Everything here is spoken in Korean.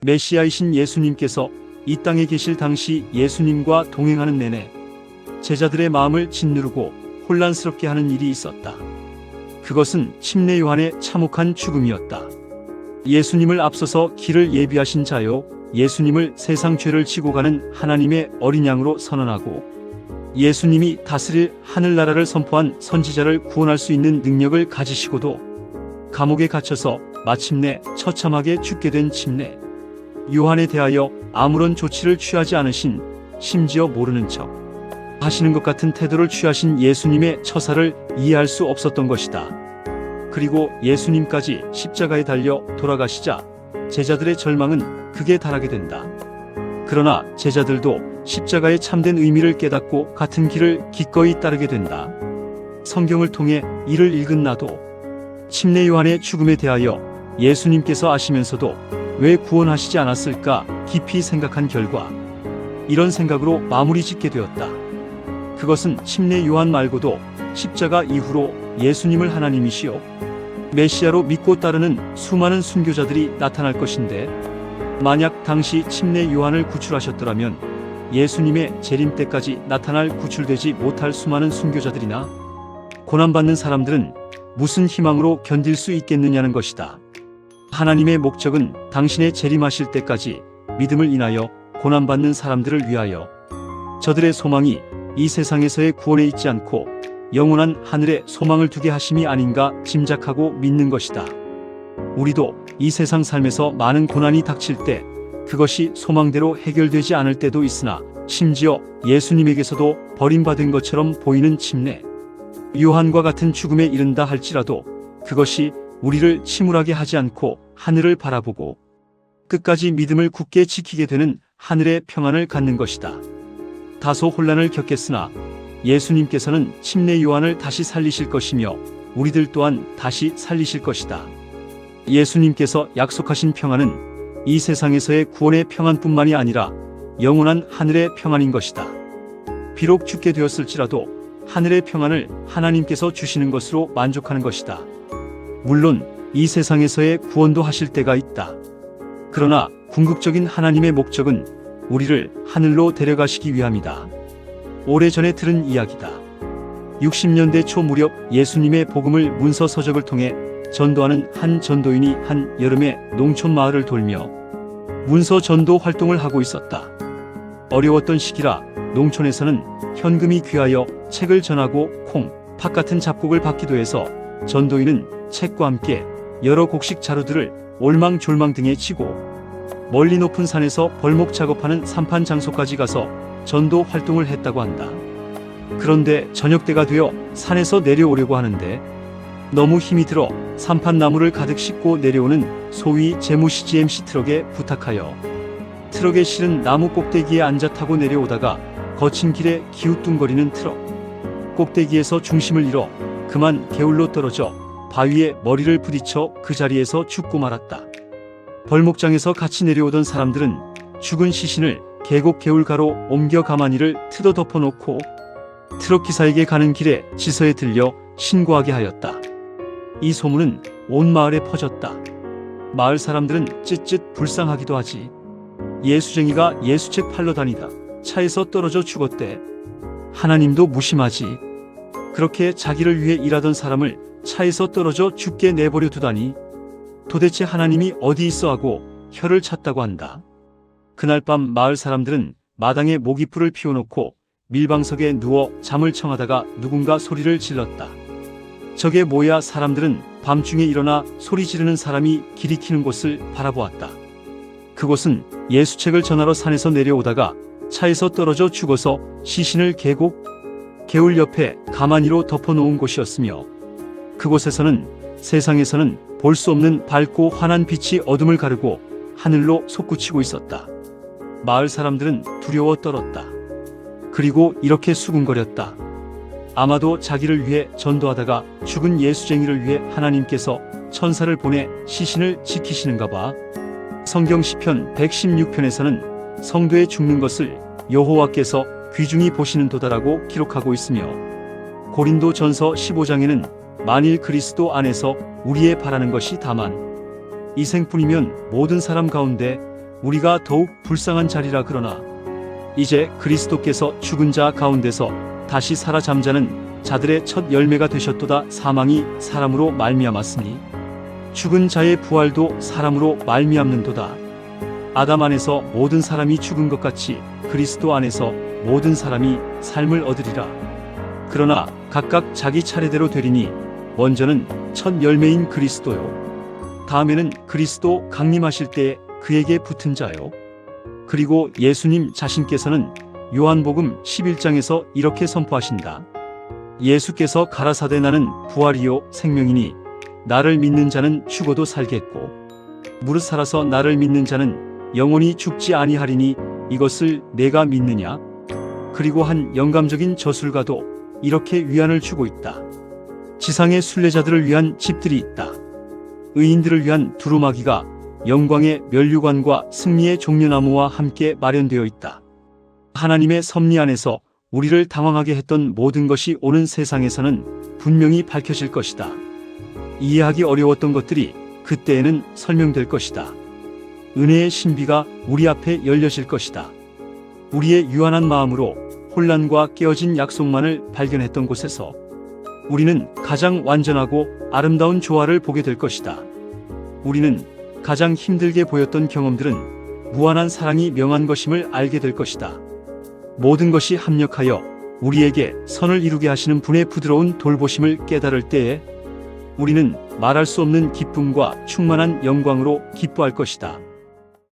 메시아이신 예수님께서 이 땅에 계실 당시 예수님과 동행하는 내내 제자들의 마음을 짓누르고 혼란스럽게 하는 일이 있었다. 그것은 침례 요한의 참혹한 죽음이었다. 예수님을 앞서서 길을 예비하신 자요, 예수님을 세상 죄를 지고 가는 하나님의 어린 양으로 선언하고 예수님이 다스릴 하늘나라를 선포한 선지자를 구원할 수 있는 능력을 가지시고도 감옥에 갇혀서 마침내 처참하게 죽게 된 침례 요한에 대하여 아무런 조치를 취하지 않으신, 심지어 모르는 척 하시는 것 같은 태도를 취하신 예수님의 처사를 이해할 수 없었던 것이다. 그리고 예수님까지 십자가에 달려 돌아가시자 제자들의 절망은 극에 달하게 된다. 그러나 제자들도 십자가의 참된 의미를 깨닫고 같은 길을 기꺼이 따르게 된다. 성경을 통해 이를 읽은 나도 침례 요한의 죽음에 대하여 예수님께서 아시면서도 왜 구원하시지 않았을까 깊이 생각한 결과 이런 생각으로 마무리 짓게 되었다. 그것은 침례 요한 말고도 십자가 이후로 예수님을 하나님이시요 메시아로 믿고 따르는 수많은 순교자들이 나타날 것인데, 만약 당시 침례 요한을 구출하셨더라면 예수님의 재림 때까지 나타날 구출되지 못할 수많은 순교자들이나 고난받는 사람들은 무슨 희망으로 견딜 수 있겠느냐는 것이다. 하나님의 목적은 당신의 재림하실 때까지 믿음을 인하여 고난받는 사람들을 위하여 저들의 소망이 이 세상에서의 구원에 있지 않고 영원한 하늘에 소망을 두게 하심이 아닌가 짐작하고 믿는 것이다. 우리도 이 세상 삶에서 많은 고난이 닥칠 때 그것이 소망대로 해결되지 않을 때도 있으나, 심지어 예수님에게서도 버림받은 것처럼 보이는 침례 요한과 같은 죽음에 이른다 할지라도 그것이 우리를 침울하게 하지 않고 하늘을 바라보고 끝까지 믿음을 굳게 지키게 되는 하늘의 평안을 갖는 것이다. 다소 혼란을 겪겠으나 예수님께서는 침례 요한을 다시 살리실 것이며 우리들 또한 다시 살리실 것이다. 예수님께서 약속하신 평안은 이 세상에서의 구원의 평안뿐만이 아니라 영원한 하늘의 평안인 것이다. 비록 죽게 되었을지라도 하늘의 평안을 하나님께서 주시는 것으로 만족하는 것이다. 물론 이 세상에서의 구원도 하실 때가 있다. 그러나 궁극적인 하나님의 목적은 우리를 하늘로 데려가시기 위함이다. 오래전에 들은 이야기다. 60년대 초 무렵 예수님의 복음을 문서 서적을 통해 전도하는 한 전도인이 한 여름에 농촌 마을을 돌며 문서 전도 활동을 하고 있었다. 어려웠던 시기라 농촌에서는 현금이 귀하여 책을 전하고 콩, 팥 같은 잡곡을 받기도 해서 전도인은 책과 함께 여러 곡식 자루들을 올망졸망 등에 지고 멀리 높은 산에서 벌목 작업하는 산판 장소까지 가서 전도 활동을 했다고 한다. 그런데 저녁 때가 되어 산에서 내려오려고 하는데 너무 힘이 들어 산판 나무를 가득 싣고 내려오는 소위 재무시 GMC 트럭에 부탁하여 트럭에 실은 나무 꼭대기에 앉아 타고 내려오다가 거친 길에 기우뚱거리는 트럭 꼭대기에서 중심을 잃어 그만 개울로 떨어져 바위에 머리를 부딪혀 그 자리에서 죽고 말았다. 벌목장에서 같이 내려오던 사람들은 죽은 시신을 계곡 개울가로 옮겨 가마니를 뜯어 덮어놓고 트럭 기사에게 가는 길에 지서에 들려 신고하게 하였다. 이 소문은 온 마을에 퍼졌다. 마을 사람들은 쯧쯧 불쌍하기도 하지. 예수쟁이가 예수책 팔러 다니다 차에서 떨어져 죽었대. 하나님도 무심하지. 그렇게 자기를 위해 일하던 사람을 차에서 떨어져 죽게 내버려 두다니. 도대체 하나님이 어디 있어 하고 혀를 찼다고 한다. 그날 밤 마을 사람들은 마당에 모깃불을 피워놓고 밀방석에 누워 잠을 청하다가 누군가 소리를 질렀다. 저게 뭐야? 사람들은 밤중에 일어나 소리 지르는 사람이 기리키는 곳을 바라보았다. 그곳은 예수책을 전하러 산에서 내려오다가 차에서 떨어져 죽어서 시신을 계곡, 개울 옆에 가마니로 덮어놓은 곳이었으며, 그곳에서는 세상에서는 볼 수 없는 밝고 환한 빛이 어둠을 가르고 하늘로 솟구치고 있었다. 마을 사람들은 두려워 떨었다. 그리고 이렇게 수군거렸다. 아마도 자기를 위해 전도하다가 죽은 예수쟁이를 위해 하나님께서 천사를 보내 시신을 지키시는가 봐. 성경 시편 116편에서는 성도의 죽는 것을 여호와께서 귀중히 보시는 도다라고 기록하고 있으며, 고린도 전서 15장에는 만일 그리스도 안에서 우리의 바라는 것이 다만 이 생뿐이면 모든 사람 가운데 우리가 더욱 불쌍한 자리라. 그러나 이제 그리스도께서 죽은 자 가운데서 다시 살아 잠자는 자들의 첫 열매가 되셨도다. 사망이 사람으로 말미암았으니 죽은 자의 부활도 사람으로 말미암는도다. 아담 안에서 모든 사람이 죽은 것 같이 그리스도 안에서 모든 사람이 삶을 얻으리라. 그러나 각각 자기 차례대로 되리니 먼저는 첫 열매인 그리스도요, 다음에는 그리스도 강림하실 때에 그에게 붙은 자요, 그리고 예수님 자신께서는 요한복음 11장에서 이렇게 선포하신다. 예수께서 가라사대 나는 부활이요 생명이니 나를 믿는 자는 죽어도 살겠고 무릇 살아서 나를 믿는 자는 영원히 죽지 아니하리니 이것을 내가 믿느냐? 그리고 한 영감적인 저술가도 이렇게 위안을 주고 있다. 지상의 순례자들을 위한 집들이 있다. 의인들을 위한 두루마기가 영광의 면류관과 승리의 종려나무와 함께 마련되어 있다. 하나님의 섭리 안에서 우리를 당황하게 했던 모든 것이 오는 세상에서는 분명히 밝혀질 것이다. 이해하기 어려웠던 것들이 그때에는 설명될 것이다. 은혜의 신비가 우리 앞에 열려질 것이다. 우리의 유한한 마음으로 혼란과 깨어진 약속만을 발견했던 곳에서 우리는 가장 완전하고 아름다운 조화를 보게 될 것이다. 우리는 가장 힘들게 보였던 경험들은 무한한 사랑이 명한 것임을 알게 될 것이다. 모든 것이 합력하여 우리에게 선을 이루게 하시는 분의 부드러운 돌보심을 깨달을 때에 우리는 말할 수 없는 기쁨과 충만한 영광으로 기뻐할 것이다.